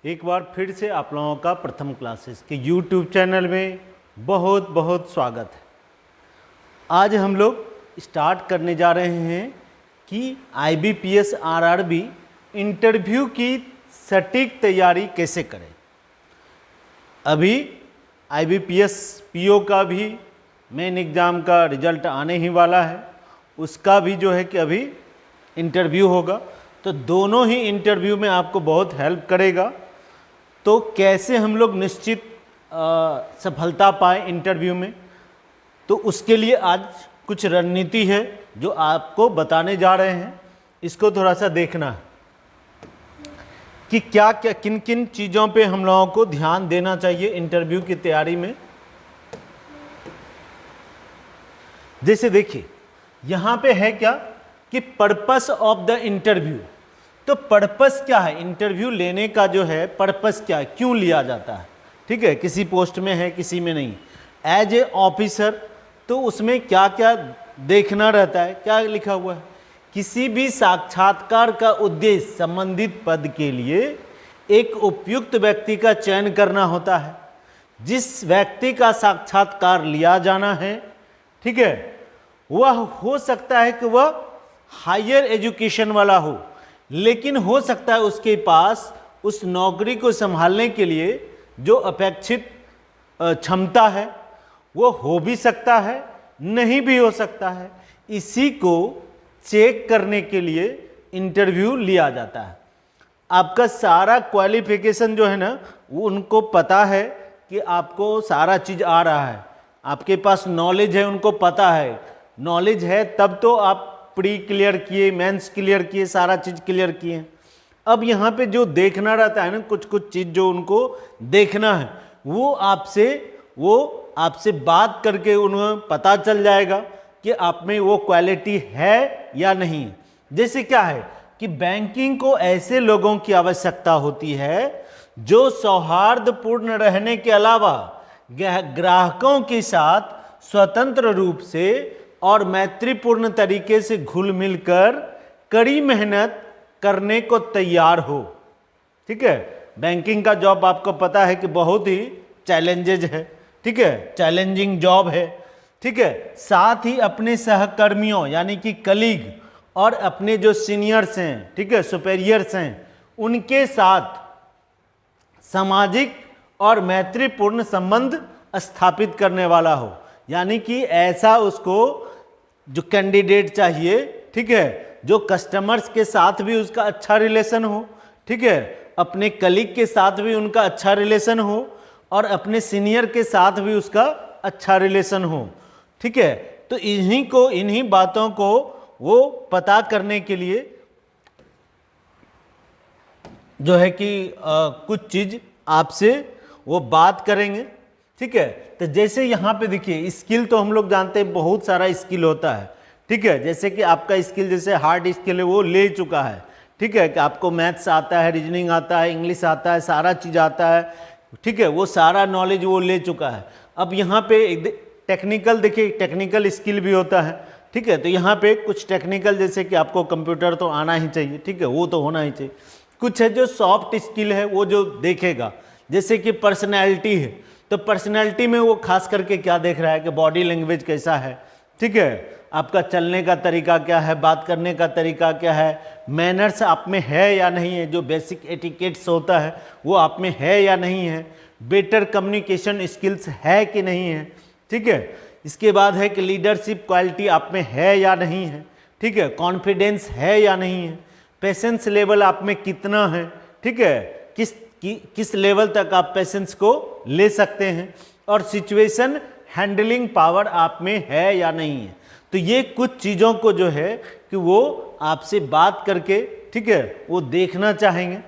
एक बार फिर से आप लोगों का प्रथम क्लासेस के YouTube चैनल में बहुत बहुत स्वागत है। आज हम लोग स्टार्ट करने जा रहे हैं कि IBPS RRB इंटरव्यू की सटीक तैयारी कैसे करें। अभी IBPS PO का भी मेन एग्ज़ाम का रिजल्ट आने ही वाला है, उसका भी जो है कि अभी इंटरव्यू होगा, तो दोनों ही इंटरव्यू में आपको बहुत हेल्प करेगा। तो कैसे हम लोग निश्चित सफलता पाए इंटरव्यू में, तो उसके लिए आज कुछ रणनीति है जो आपको बताने जा रहे हैं। इसको थोड़ा सा देखना है कि क्या क्या किन किन चीज़ों पे हम लोगों को ध्यान देना चाहिए इंटरव्यू की तैयारी में। जैसे देखिए यहाँ पे है क्या कि पर्पस ऑफ द इंटरव्यू। तो पर्पस क्या है, इंटरव्यू लेने का जो है पर्पस क्या है, क्यों लिया जाता है। ठीक है, किसी पोस्ट में है किसी में नहीं। एज ए ऑफिसर तो उसमें क्या क्या देखना रहता है, क्या लिखा हुआ है, किसी भी साक्षात्कार का उद्देश्य संबंधित पद के लिए एक उपयुक्त व्यक्ति का चयन करना होता है। जिस व्यक्ति का साक्षात्कार लिया जाना है, ठीक है, वह हो सकता है कि वह हायर एजुकेशन वाला हो, लेकिन हो सकता है उसके पास उस नौकरी को संभालने के लिए जो अपेक्षित क्षमता है वो हो भी सकता है, नहीं भी हो सकता है। इसी को चेक करने के लिए इंटरव्यू लिया जाता है। आपका सारा क्वालिफिकेशन जो है ना, वो उनको पता है कि आपको सारा चीज़ आ रहा है, आपके पास नॉलेज है, उनको पता है। नॉलेज है तब तो आप प्री क्लियर किए, मेंस क्लियर किए, सारा चीज़ क्लियर किए। अब यहाँ पे जो देखना रहता है ना, कुछ कुछ चीज़ जो उनको देखना है, वो आपसे बात करके उन्हें पता चल जाएगा कि आप में वो क्वालिटी है या नहीं। जैसे क्या है कि बैंकिंग को ऐसे लोगों की आवश्यकता होती है जो सौहार्दपूर्ण रहने के अलावा ग्राहकों के साथ स्वतंत्र रूप से और मैत्रीपूर्ण तरीके से घुल मिलकर कड़ी मेहनत करने को तैयार हो। ठीक है, बैंकिंग का जॉब आपको पता है कि बहुत ही चैलेंजेज है, ठीक है, चैलेंजिंग जॉब है। ठीक है, साथ ही अपने सहकर्मियों यानी कि कलीग और अपने जो सीनियर्स हैं, ठीक है, सुपेरियर्स हैं, उनके साथ सामाजिक और मैत्रीपूर्ण संबंध स्थापित करने वाला हो। यानी कि ऐसा उसको जो कैंडिडेट चाहिए, ठीक है, जो कस्टमर्स के साथ भी उसका अच्छा रिलेशन हो, ठीक है, अपने कलीग के साथ भी उनका अच्छा रिलेशन हो और अपने सीनियर के साथ भी उसका अच्छा रिलेशन हो। ठीक है, तो इन्हीं बातों को वो पता करने के लिए जो है कि कुछ चीज़ आपसे वो बात करेंगे। ठीक है, तो जैसे यहाँ पे देखिए स्किल तो हम लोग जानते हैं बहुत सारा स्किल होता है। ठीक है, जैसे कि आपका स्किल जैसे हार्ड स्किल है वो ले चुका है। ठीक है, कि आपको मैथ्स आता है, रीजनिंग आता है, इंग्लिश आता है, सारा चीज़ आता है। ठीक है, वो सारा नॉलेज वो ले चुका है। अब यहाँ पे टेक्निकल देखिए, टेक्निकल स्किल भी होता है। ठीक है, तो यहाँ पे कुछ टेक्निकल जैसे कि आपको कंप्यूटर तो आना ही चाहिए, ठीक है, वो तो होना ही चाहिए। कुछ है जो सॉफ्ट स्किल है, वो जो देखेगा, जैसे कि पर्सनैलिटी है, तो पर्सनैलिटी में वो खास करके क्या देख रहा है कि बॉडी लैंग्वेज कैसा है, ठीक है, आपका चलने का तरीका क्या है, बात करने का तरीका क्या है, मैनर्स आप में है या नहीं है, जो बेसिक एटिकेट्स होता है वो आप में है या नहीं है, बेटर कम्युनिकेशन स्किल्स है कि नहीं है। ठीक है, इसके बाद है कि लीडरशिप क्वालिटी आप में है या नहीं है। ठीक है, कॉन्फिडेंस है या नहीं है, पेशेंस लेवल आप में कितना है। ठीक है, किस लेवल तक आप पेशेंस को ले सकते हैं, और सिचुएशन हैंडलिंग पावर आप में है या नहीं है। तो ये कुछ चीज़ों को जो है कि वो आपसे बात करके, ठीक है, वो देखना चाहेंगे।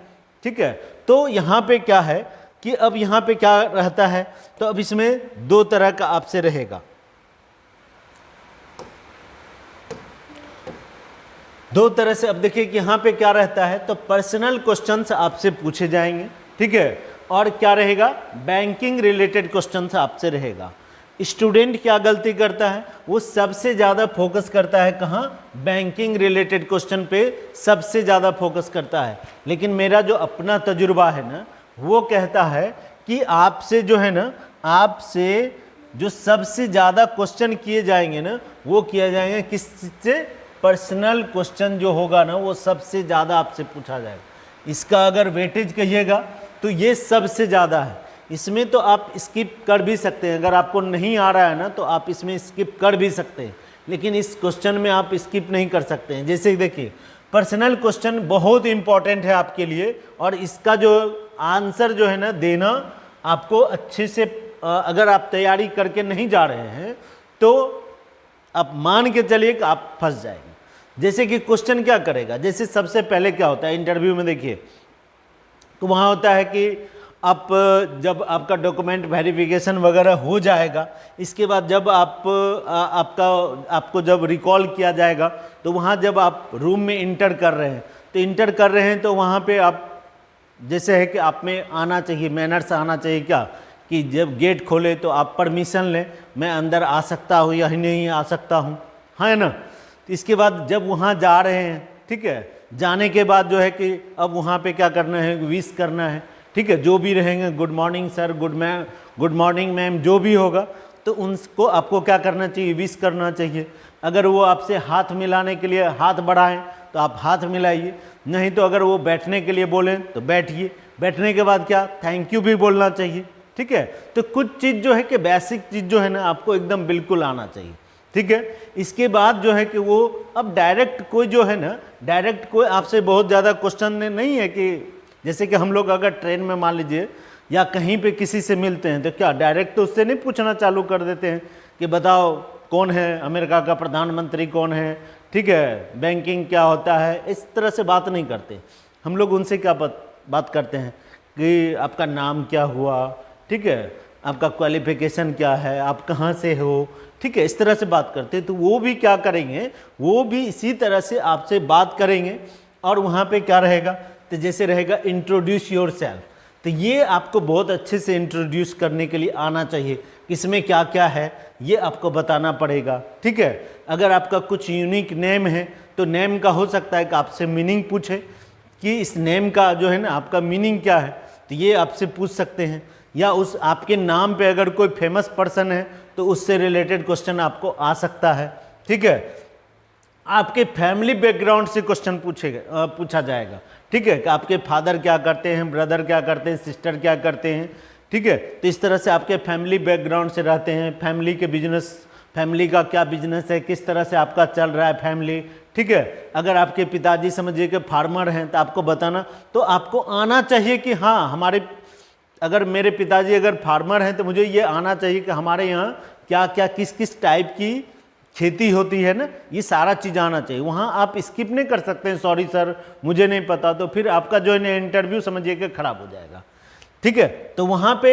ठीक है, तो यहाँ पे क्या है कि अब यहाँ पे क्या रहता है, तो अब इसमें दो तरह का आपसे रहेगा, दो तरह से। अब देखिए कि यहाँ पे क्या रहता है, तो पर्सनल क्वेश्चंस आपसे पूछे जाएंगे। ठीक है, और क्या रहेगा, बैंकिंग रिलेटेड क्वेश्चंस आपसे रहेगा। स्टूडेंट क्या गलती करता है, वो सबसे ज़्यादा फोकस करता है कहाँ, बैंकिंग रिलेटेड क्वेश्चन पे सबसे ज़्यादा फोकस करता है। लेकिन मेरा जो अपना तजुर्बा है ना, वो कहता है कि आपसे जो है ना, आपसे जो सबसे ज़्यादा क्वेश्चन किए जाएंगे ना, वो किए जाएंगे किससे? पर्सनल क्वेश्चन जो होगा ना, वो सबसे ज़्यादा आपसे पूछा जाएगा। इसका अगर वेटेज कहिएगा तो ये सबसे ज़्यादा है। इसमें तो आप स्किप कर भी सकते हैं, अगर आपको नहीं आ रहा है ना तो आप इसमें स्किप कर भी सकते हैं, लेकिन इस क्वेश्चन में आप स्किप नहीं कर सकते हैं। जैसे देखिए, पर्सनल क्वेश्चन बहुत इंपॉर्टेंट है आपके लिए, और इसका जो आंसर जो है ना देना आपको अच्छे से, अगर आप तैयारी करके नहीं जा रहे हैं तो आप मान के चलिए कि आप फंस जाएंगे। जैसे कि क्वेश्चन क्या करेगा, जैसे सबसे पहले क्या होता है इंटरव्यू में, देखिए तो वहाँ होता है कि आप जब आपका डॉक्यूमेंट वेरिफिकेशन वगैरह हो जाएगा, इसके बाद जब आपको जब रिकॉल किया जाएगा, तो वहाँ जब आप रूम में इंटर कर रहे हैं तो वहाँ पे आप, जैसे है कि आप में आना चाहिए, मैनर्स आना चाहिए क्या, कि जब गेट खोले तो आप परमिशन लें, मैं अंदर आ सकता हूँ या नहीं आ सकता हूँ, है ना। तो इसके बाद जब वहाँ जा रहे हैं, ठीक है, जाने के बाद जो है कि अब वहाँ पे क्या करना है, विश करना है, ठीक है, जो भी रहेंगे, good morning sir, good morning ma'am, जो भी होगा तो उनको आपको क्या करना चाहिए, विश करना चाहिए। अगर वो आपसे हाथ मिलाने के लिए हाथ बढ़ाएं तो आप हाथ मिलाइए, नहीं तो अगर वो बैठने के लिए बोलें तो बैठिए। बैठने के बाद क्या, थैंक यू भी बोलना चाहिए, ठीक है। तो कुछ चीज़ जो है कि बेसिक चीज़ जो है ना आपको एकदम बिल्कुल आना चाहिए, ठीक है। इसके बाद जो है कि वो अब डायरेक्ट कोई जो है ना, डायरेक्ट कोई आपसे बहुत ज़्यादा क्वेश्चन नहीं है कि जैसे कि हम लोग अगर ट्रेन में मान लीजिए या कहीं पे किसी से मिलते हैं तो क्या डायरेक्ट तो उससे नहीं पूछना चालू कर देते हैं कि बताओ कौन है अमेरिका का प्रधानमंत्री, कौन है, ठीक है, बैंकिंग क्या होता है, इस तरह से बात नहीं करते। हम लोग उनसे क्या बात करते हैं कि आपका नाम क्या हुआ, ठीक है, आपका क्वालिफिकेशन क्या है, आप कहाँ से हो, ठीक है, इस तरह से बात करते हैं। तो वो भी क्या करेंगे, वो भी इसी तरह से आपसे बात करेंगे। और वहाँ पे क्या रहेगा, तो जैसे रहेगा इंट्रोड्यूस योर सेल्फ, तो ये आपको बहुत अच्छे से इंट्रोड्यूस करने के लिए आना चाहिए, इसमें क्या क्या है ये आपको बताना पड़ेगा, ठीक है। अगर आपका कुछ यूनिक नेम है तो नेम का हो सकता है कि आपसे मीनिंग पूछे कि इस नेम का जो है ना आपका मीनिंग क्या है, तो ये आपसे पूछ सकते हैं। या उस आपके नाम पे अगर कोई फेमस पर्सन है तो उससे रिलेटेड क्वेश्चन आपको आ सकता है, ठीक है। आपके फैमिली बैकग्राउंड से क्वेश्चन पूछा जाएगा, ठीक है, कि आपके फादर क्या करते हैं, ब्रदर क्या करते हैं, सिस्टर क्या करते हैं, ठीक है। तो इस तरह से आपके फैमिली बैकग्राउंड से रहते हैं, फैमिली के बिजनेस, फैमिली का क्या बिजनेस है, किस तरह से आपका चल रहा है फैमिली, ठीक है। अगर आपके पिताजी समझिए कि फार्मर हैं तो आपको बताना, तो आपको आना चाहिए कि हाँ अगर मेरे पिताजी अगर फार्मर हैं तो मुझे ये आना चाहिए कि हमारे यहाँ क्या क्या किस किस टाइप की खेती होती है ना, ये सारा चीज़ आना चाहिए। वहाँ आप स्किप नहीं कर सकते हैं, सॉरी सर मुझे नहीं पता, तो फिर आपका जो है इंटरव्यू समझिए कि खराब हो जाएगा, ठीक है। तो वहाँ पे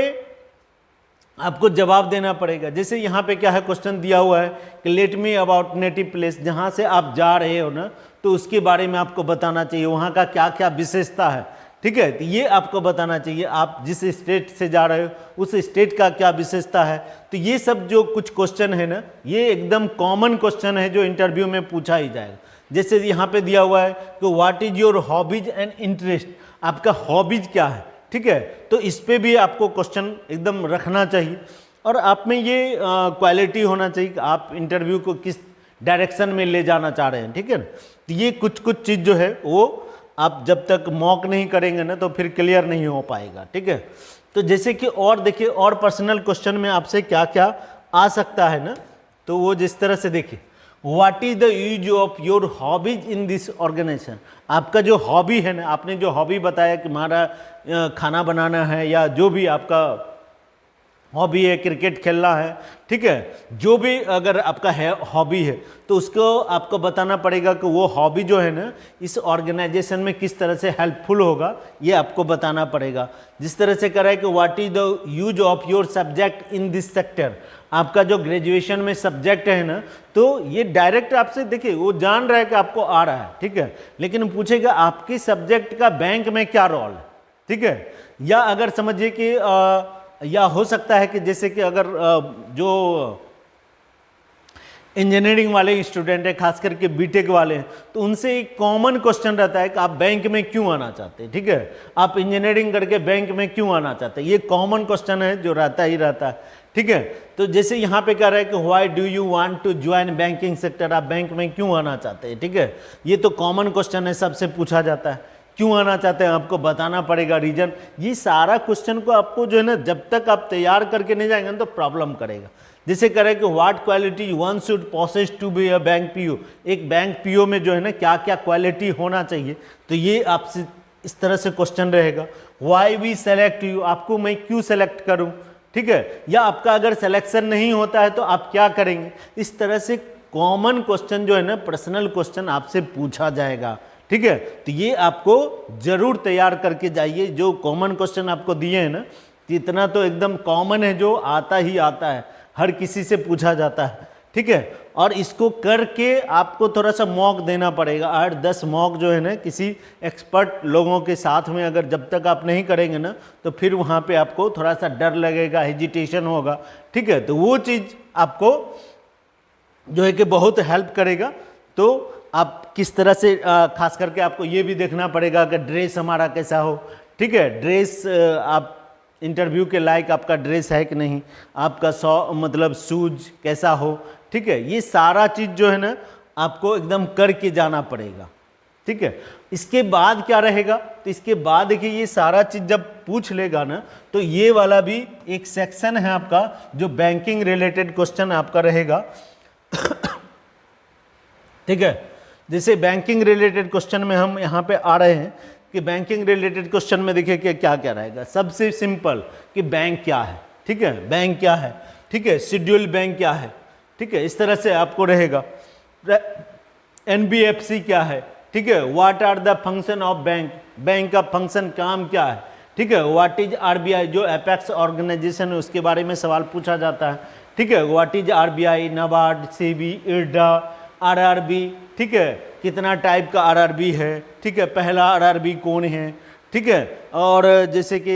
आपको जवाब देना पड़ेगा। जैसे यहाँ पे क्या है, क्वेश्चन दिया हुआ है कि let me about native place, जहाँ से आप जा रहे हो ना तो उसके बारे में आपको बताना चाहिए, वहाँ का क्या क्या विशेषता है, ठीक है। तो ये आपको बताना चाहिए, आप जिस स्टेट से जा रहे हो उस स्टेट का क्या विशेषता है। तो ये सब जो कुछ क्वेश्चन है ना, ये एकदम कॉमन क्वेश्चन है जो इंटरव्यू में पूछा ही जाएगा। जैसे यहाँ पे दिया हुआ है कि what is your hobbies and interest, आपका हॉबीज क्या है, ठीक है। तो इस पे भी आपको क्वेश्चन एकदम रखना चाहिए, और आप में ये क्वालिटी होना चाहिए कि आप इंटरव्यू को किस डायरेक्शन में ले जाना चाह रहे हैं, ठीक है ना। तो ये कुछ चीज़ जो है वो आप जब तक मॉक नहीं करेंगे ना तो फिर क्लियर नहीं हो पाएगा, ठीक है। तो जैसे कि और देखिए, और पर्सनल क्वेश्चन में आपसे क्या क्या आ सकता है ना, तो वो जिस तरह से देखिए, what is the use of your hobbies in this organization, आपका जो हॉबी है ना, आपने जो हॉबी बताया कि हमारा खाना बनाना है या जो भी आपका हॉबी है, क्रिकेट खेलना है, ठीक है, जो भी अगर आपका है हॉबी है तो उसको आपको बताना पड़ेगा कि वो हॉबी जो है ना इस ऑर्गेनाइजेशन में किस तरह से हेल्पफुल होगा, ये आपको बताना पड़ेगा। जिस तरह से करा है कि what is the use of your subject in this sector, आपका जो ग्रेजुएशन में सब्जेक्ट है ना, तो ये डायरेक्ट आपसे देखिए वो जान रहा है कि आपको आ रहा है, ठीक है, लेकिन पूछेगा आपके सब्जेक्ट का बैंक में क्या रोल है, ठीक है। या अगर समझिए कि या हो सकता है कि जैसे कि अगर जो इंजीनियरिंग वाले स्टूडेंट है, खास करके बीटेक वाले हैं, तो उनसे एक कॉमन क्वेश्चन रहता है कि आप बैंक में क्यों आना चाहते हैं, ठीक है, आप इंजीनियरिंग करके बैंक में क्यों आना चाहते हैं, ये कॉमन क्वेश्चन है जो रहता ही रहता है, ठीक है। तो जैसे यहाँ पे कह रहा है कि why do you want to join banking sector, आप बैंक में क्यों आना चाहते हैं, ठीक है, ये तो कॉमन क्वेश्चन है, सबसे पूछा जाता है, क्यों आना चाहते हैं आपको बताना पड़ेगा रीजन। ये सारा क्वेश्चन को आपको जो है ना जब तक आप तैयार करके नहीं जाएंगे ना तो प्रॉब्लम करेगा। जैसे कह रहे हैं कि what quality one should possess to be a bank PO, एक बैंक पीओ में जो है ना क्या क्या क्वालिटी होना चाहिए, तो ये आपसे इस तरह से क्वेश्चन रहेगा। व्हाई वी सेलेक्ट यू, आपको मैं क्यों सेलेक्ट करूं, ठीक है, या आपका अगर सिलेक्शन नहीं होता है तो आप क्या करेंगे। इस तरह से कॉमन क्वेश्चन जो है ना पर्सनल क्वेश्चन आपसे पूछा जाएगा, ठीक है। तो ये आपको जरूर तैयार करके जाइए, जो कॉमन क्वेश्चन आपको दिए हैं ना, इतना तो एकदम कॉमन है, जो आता ही आता है, हर किसी से पूछा जाता है, ठीक है। और इसको करके आपको थोड़ा सा मॉक देना पड़ेगा, 8-10 मॉक जो है ना किसी एक्सपर्ट लोगों के साथ में, अगर जब तक आप नहीं करेंगे ना तो फिर वहाँ पे आपको थोड़ा सा डर लगेगा, हेजिटेशन होगा, ठीक है। तो वो चीज़ आपको जो है कि बहुत हेल्प करेगा। तो आप किस तरह से खास करके आपको ये भी देखना पड़ेगा कि ड्रेस हमारा कैसा हो, ठीक है, ड्रेस आप इंटरव्यू के लायक आपका ड्रेस है कि नहीं, आपका मतलब शूज कैसा हो, ठीक है, ये सारा चीज़ जो है ना आपको एकदम करके जाना पड़ेगा, ठीक है। इसके बाद क्या रहेगा, तो इसके बाद देखिए ये सारा चीज़ जब पूछ लेगा ना तो ये वाला भी एक सेक्शन है आपका जो बैंकिंग रिलेटेड क्वेश्चन आपका रहेगा, ठीक है। जैसे बैंकिंग रिलेटेड क्वेश्चन में हम यहाँ पे आ रहे हैं कि बैंकिंग रिलेटेड क्वेश्चन में देखिए कि क्या क्या रहेगा। सबसे सिंपल कि बैंक क्या है, ठीक है, बैंक क्या है, ठीक है, शेड्यूल बैंक क्या है, ठीक है, इस तरह से आपको रहेगा। एनबीएफसी क्या है, ठीक है, what are the function of bank, bank का फंक्शन काम क्या है, ठीक है, व्हाट इज आरबीआई, जो एपेक्स ऑर्गेनाइजेशन है उसके बारे में सवाल पूछा जाता है, ठीक है, what is RBI, NABARD, SEBI, IRDA, RRB, ठीक है, कितना टाइप का आरआरबी है, ठीक है, पहला आरआरबी कौन है, ठीक है, और जैसे कि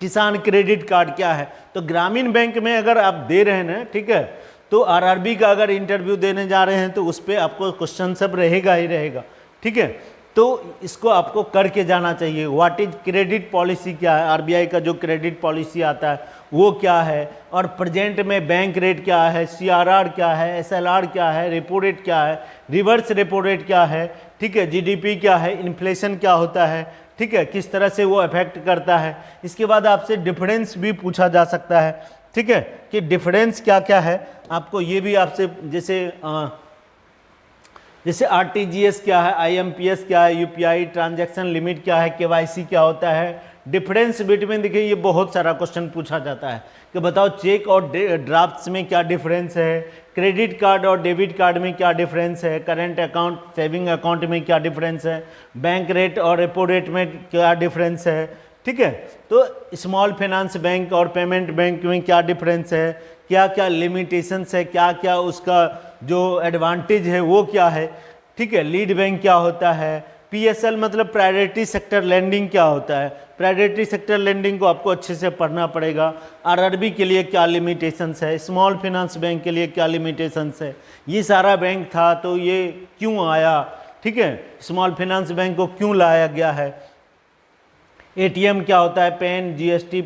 किसान क्रेडिट कार्ड क्या है। तो ग्रामीण बैंक में अगर आप दे रहे हैं ना, ठीक है, तो आरआरबी का अगर इंटरव्यू देने जा रहे हैं तो उस पर आपको क्वेश्चन सब रहेगा ही रहेगा, ठीक है। तो इसको आपको करके जाना चाहिए। व्हाट इज क्रेडिट पॉलिसी क्या है, आरबीआई का जो क्रेडिट पॉलिसी आता है वो क्या है, और प्रेजेंट में बैंक रेट क्या है, सीआरआर क्या है, एसएलआर क्या है, रेपो रेट क्या है, रिवर्स रेपो रेट क्या है, ठीक है, जीडीपी क्या है, इन्फ्लेशन क्या होता है, ठीक है, किस तरह से वो इफेक्ट करता है। इसके बाद आपसे डिफरेंस भी पूछा जा सकता है, ठीक है, कि डिफरेंस क्या क्या है, आपको ये भी आपसे जैसे आरटीजीएस क्या है, आईएमपीएस क्या है, यूपीआई ट्रांजैक्शन लिमिट क्या है, केवाईसी क्या होता है, डिफरेंस बिटवीन, देखिए ये बहुत सारा क्वेश्चन पूछा जाता है कि बताओ चेक और ड्राफ्ट्स में क्या डिफरेंस है, क्रेडिट कार्ड और डेबिट कार्ड में क्या डिफरेंस है, करंट अकाउंट सेविंग अकाउंट में क्या डिफरेंस है, बैंक रेट और रेपो रेट में क्या डिफरेंस है, ठीक है। तो स्मॉल फाइनेंस बैंक और पेमेंट बैंक में क्या डिफरेंस है, क्या क्या लिमिटेशंस है, क्या क्या उसका जो एडवांटेज है वो क्या है, ठीक है, लीड बैंक क्या होता है, पीएसएल मतलब प्रायोरिटी सेक्टर लेंडिंग क्या होता है, प्रायोरिटी सेक्टर लेंडिंग को आपको अच्छे से पढ़ना पड़ेगा। आरआरबी के लिए क्या लिमिटेशंस है, स्मॉल फाइनेंस बैंक के लिए क्या लिमिटेशंस है, ये सारा बैंक था तो ये क्यों आया, ठीक है, स्मॉल फाइनेंस बैंक को क्यों लाया गया है, एटीएम क्या होता है, पेन, जीएसटी,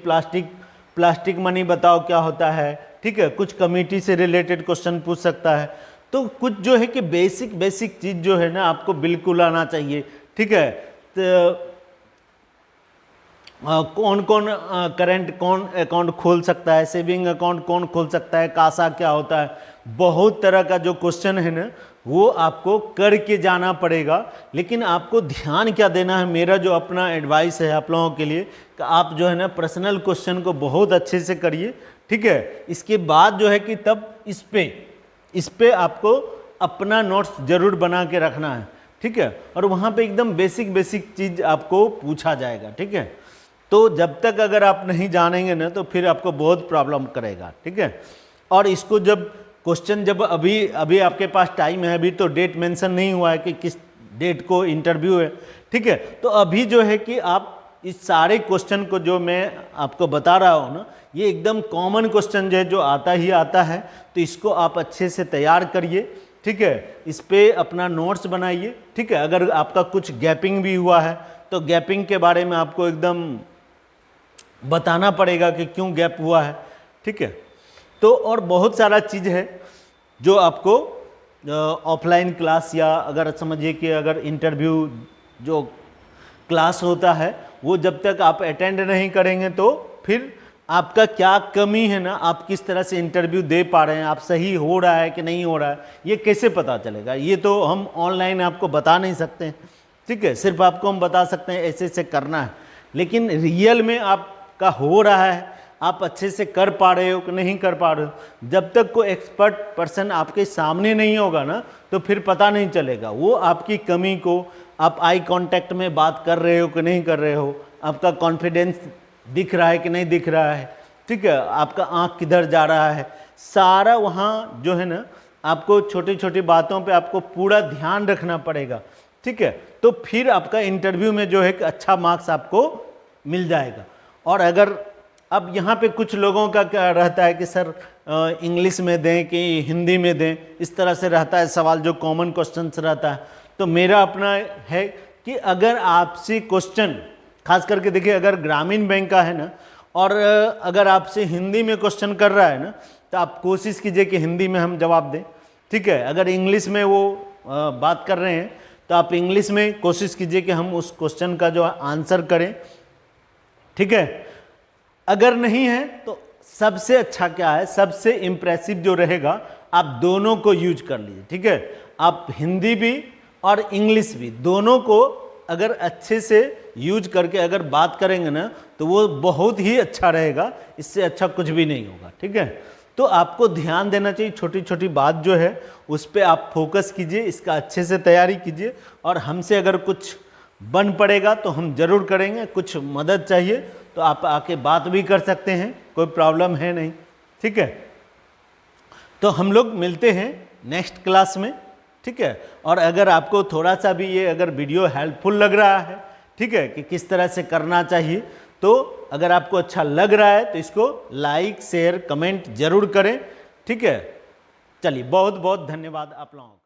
प्लास्टिक मनी बताओ क्या होता है, ठीक है, कुछ कमिटी से रिलेटेड क्वेश्चन पूछ सकता है। तो कुछ जो है कि बेसिक चीज़ जो है ना आपको बिल्कुल आना चाहिए, ठीक है। तो कौन कौन करंट कौन अकाउंट खोल सकता है, सेविंग अकाउंट कौन खोल सकता है, कासा क्या होता है, बहुत तरह का जो क्वेश्चन है ना वो आपको करके जाना पड़ेगा। लेकिन आपको ध्यान क्या देना है, मेरा जो अपना एडवाइस है आप लोगों के लिए कि आप जो है ना पर्सनल क्वेश्चन को बहुत अच्छे से करिए, ठीक है। इसके बाद जो है कि तब इस पे आपको अपना नोट्स जरूर बना के रखना है, ठीक है, और वहाँ पे एकदम बेसिक चीज़ आपको पूछा जाएगा, ठीक है। तो जब तक अगर आप नहीं जानेंगे ना तो फिर आपको बहुत प्रॉब्लम करेगा, ठीक है। और इसको जब क्वेश्चन जब अभी आपके पास टाइम है, अभी तो डेट मेंशन नहीं हुआ है कि किस डेट को इंटरव्यू है, ठीक है। तो अभी जो है कि आप इस सारे क्वेश्चन को जो मैं आपको बता रहा हूँ ना, ये एकदम कॉमन क्वेश्चन जो है, जो आता ही आता है। तो इसको आप अच्छे से तैयार करिए, ठीक है। इस पे अपना नोट्स बनाइए, ठीक है। अगर आपका कुछ गैपिंग भी हुआ है तो गैपिंग के बारे में आपको एकदम बताना पड़ेगा कि क्यों गैप हुआ है, ठीक है। तो और बहुत सारा चीज़ है जो आपको ऑफलाइन क्लास, या अगर समझिए कि अगर इंटरव्यू जो क्लास होता है वो जब तक आप अटेंड नहीं करेंगे तो फिर आपका क्या कमी है ना, आप किस तरह से इंटरव्यू दे पा रहे हैं, आप सही हो रहा है कि नहीं हो रहा है, ये कैसे पता चलेगा। ये तो हम ऑनलाइन आपको बता नहीं सकते हैं, ठीक है। सिर्फ आपको हम बता सकते हैं ऐसे ऐसे करना है, लेकिन रियल में आपका हो रहा है, आप अच्छे से कर पा रहे हो कि नहीं कर पा रहे हो, जब तक कोई एक्सपर्ट पर्सन आपके सामने नहीं होगा ना, तो फिर पता नहीं चलेगा। वो आपकी कमी को, आप आई कांटेक्ट में बात कर रहे हो कि नहीं कर रहे हो, आपका कॉन्फिडेंस दिख रहा है कि नहीं दिख रहा है, ठीक है, आपका आँख किधर जा रहा है, सारा वहाँ जो है ना, आपको छोटी छोटी बातों पे आपको पूरा ध्यान रखना पड़ेगा, ठीक है। तो फिर आपका इंटरव्यू में जो है एक अच्छा मार्क्स आपको मिल जाएगा। और अगर अब यहाँ पे कुछ लोगों का क्या रहता है कि सर इंग्लिश में दें कि हिंदी में दें, इस तरह से रहता है सवाल, जो कॉमन क्वेश्चंस रहता है। तो मेरा अपना है कि अगर आपसे क्वेश्चन, खास करके देखिए अगर ग्रामीण बैंक का है ना, और अगर आपसे हिंदी में क्वेश्चन कर रहा है ना, तो आप कोशिश कीजिए कि हिंदी में हम जवाब दें, ठीक है। अगर इंग्लिश में वो बात कर रहे हैं तो आप इंग्लिश में कोशिश कीजिए कि हम उस क्वेश्चन का जो आंसर करें, ठीक है। अगर नहीं है तो सबसे अच्छा क्या है, सबसे इम्प्रेसिव जो रहेगा, आप दोनों को यूज कर लीजिए, ठीक है। आप हिंदी भी और इंग्लिश भी दोनों को अगर अच्छे से यूज करके अगर बात करेंगे ना, तो वो बहुत ही अच्छा रहेगा, इससे अच्छा कुछ भी नहीं होगा, ठीक है। तो आपको ध्यान देना चाहिए, छोटी छोटी बात जो है उस पर आप फोकस कीजिए, इसका अच्छे से तैयारी कीजिए। और हमसे अगर कुछ बन पड़ेगा तो हम ज़रूर करेंगे, कुछ मदद चाहिए तो आप आके बात भी कर सकते हैं, कोई प्रॉब्लम है नहीं, ठीक है। तो हम लोग मिलते हैं नेक्स्ट क्लास में, ठीक है। और अगर आपको थोड़ा सा भी ये अगर वीडियो हेल्पफुल लग रहा है, ठीक है, कि किस तरह से करना चाहिए, तो अगर आपको अच्छा लग रहा है तो इसको लाइक शेयर कमेंट जरूर करें, ठीक है। चलिए, बहुत बहुत धन्यवाद आप लोगों का।